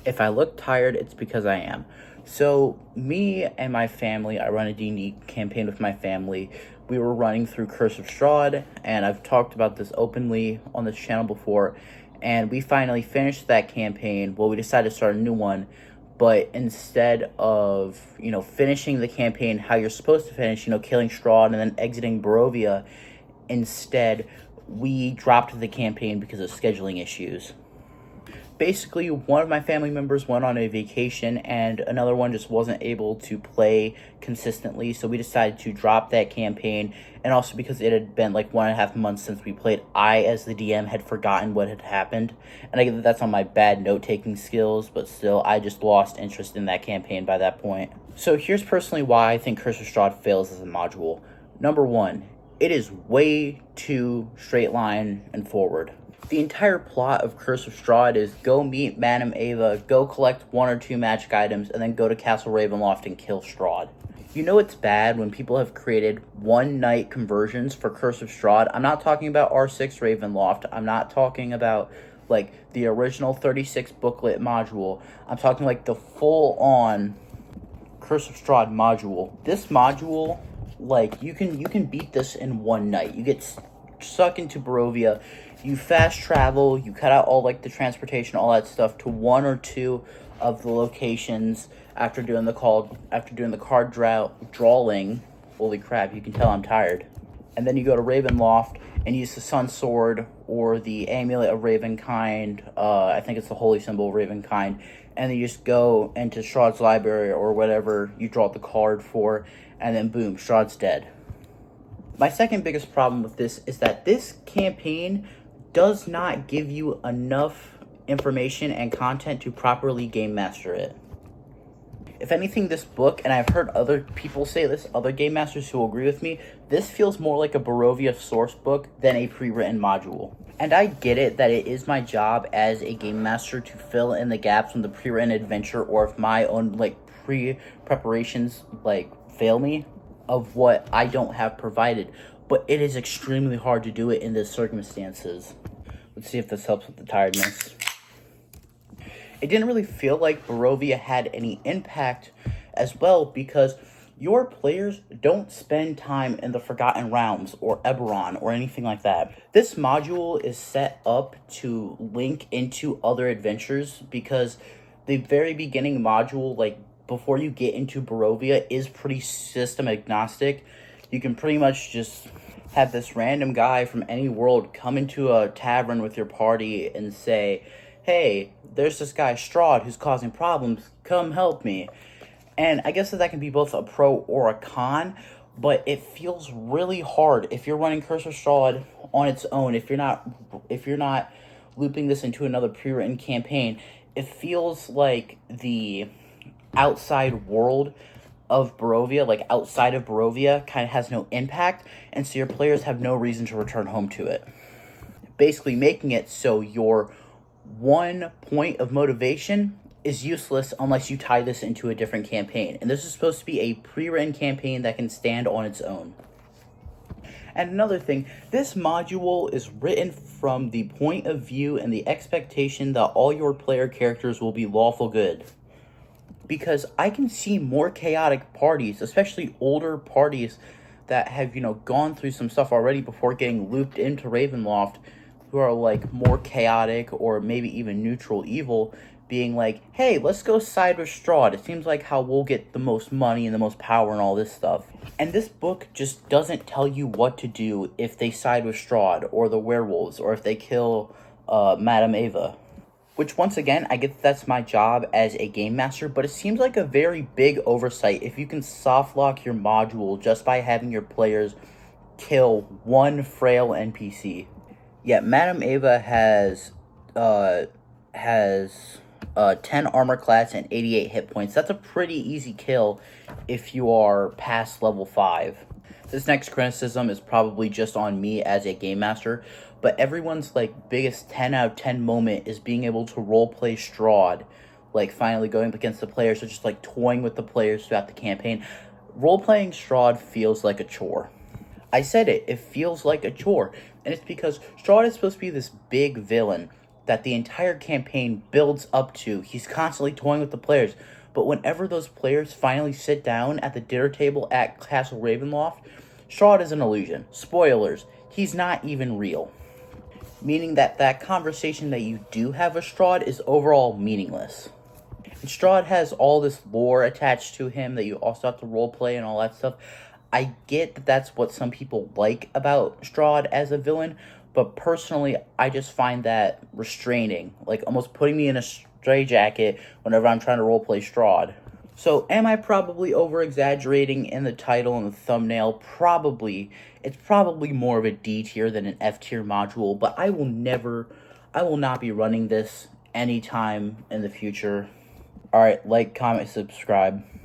If I look tired, it's because I am. So, me and my family, I run a D&D campaign with my family. We were running through Cursive Strahd, and I've talked about this openly on this channel before. And we finally finished that campaign. Well, we decided to start a new one. But instead of, finishing the campaign how you're supposed to finish, killing Strahd and then exiting Barovia, instead, we dropped the campaign because of scheduling issues. Basically, one of my family members went on a vacation and another one just wasn't able to play consistently, so we decided to drop that campaign. And also because it had been like 1.5 months since we played, I, as the DM, had forgotten what had happened. And I get that that's on my bad note-taking skills, but still, I just lost interest in that campaign by that point. So here's personally why I think Curse of Strahd fails as a module. Number one, it is way too straight line and forward. The entire plot of Curse of Strahd is go meet Madame Ava, go collect 1 or 2 magic items, and then go to Castle Ravenloft and kill Strahd. You know it's bad when people have created one-night conversions for Curse of Strahd. I'm not talking about R6 Ravenloft. I'm not talking about, like, the original 36 booklet module. I'm talking, like, the full-on Curse of Strahd module. This module, like, you can beat this in one night. You get stuck into Barovia, you fast travel, you cut out all like the transportation, all that stuff, to 1 or 2 of the locations after doing the card drawing. Holy crap, you can tell I'm tired. And then you go to Ravenloft and use the Sun Sword or the Amulet of Ravenkind. I think it's the Holy Symbol of Ravenkind. And then you just go into Strahd's library or whatever you draw the card for, and then boom, Strahd's dead. My second biggest problem with this is that this campaign does not give you enough information and content to properly game master it. If anything, this book, and I've heard other people say this, other game masters who will agree with me, this feels more like a Barovia source book than a pre-written module. And I get it that it is my job as a game master to fill in the gaps from the pre-written adventure, or if my own pre-preparations fail me, of what I don't have provided. But it is extremely hard to do it in these circumstances. Let's see if this helps with the tiredness. It didn't really feel like Barovia had any impact as well, because your players don't spend time in the Forgotten Realms or Eberron or anything like that. This module is set up to link into other adventures, because the very beginning module, before you get into Barovia, is pretty system agnostic. You can pretty much just have this random guy from any world come into a tavern with your party and say, hey, there's this guy Strahd who's causing problems, come help me. And I guess that can be both a pro or a con, but it feels really hard if you're running Curse of Strahd on its own. If you're not looping this into another pre-written campaign, it feels like the outside world of Barovia, outside of Barovia, kind of has no impact, and so your players have no reason to return home to it. Basically making it so your one point of motivation is useless unless you tie this into a different campaign. And this is supposed to be a pre-written campaign that can stand on its own. And another thing, this module is written from the point of view and the expectation that all your player characters will be lawful good. Because I can see more chaotic parties, especially older parties that have, gone through some stuff already before getting looped into Ravenloft, who are, more chaotic or maybe even neutral evil, being like, hey, let's go side with Strahd. It seems like how we'll get the most money and the most power and all this stuff. And this book just doesn't tell you what to do if they side with Strahd or the werewolves, or if they kill Madame Ava. Which, once again, I get that's my job as a game master, but it seems like a very big oversight if you can soft lock your module just by having your players kill one frail NPC. Yet Madame Ava has 10 armor class and 88 hit points. That's a pretty easy kill if you are past level 5. This next criticism is probably just on me as a game master, but everyone's biggest 10 out of 10 moment is being able to roleplay Strahd, finally going up against the players, so just toying with the players throughout the campaign. Roleplaying Strahd feels like a chore. I said it feels like a chore, and it's because Strahd is supposed to be this big villain, that the entire campaign builds up to. He's constantly toying with the players. But whenever those players finally sit down at the dinner table at Castle Ravenloft, Strahd is an illusion. Spoilers, he's not even real. Meaning that that conversation that you do have with Strahd is overall meaningless. And Strahd has all this lore attached to him that you also have to roleplay and all that stuff. I get that that's what some people like about Strahd as a villain, but personally, I just find that restraining, like almost putting me in a straitjacket whenever I'm trying to roleplay Strahd. So, am I probably over-exaggerating in the title and the thumbnail? Probably. It's probably more of a D tier than an F tier module, but I will not be running this anytime in the future. Alright, like, comment, subscribe.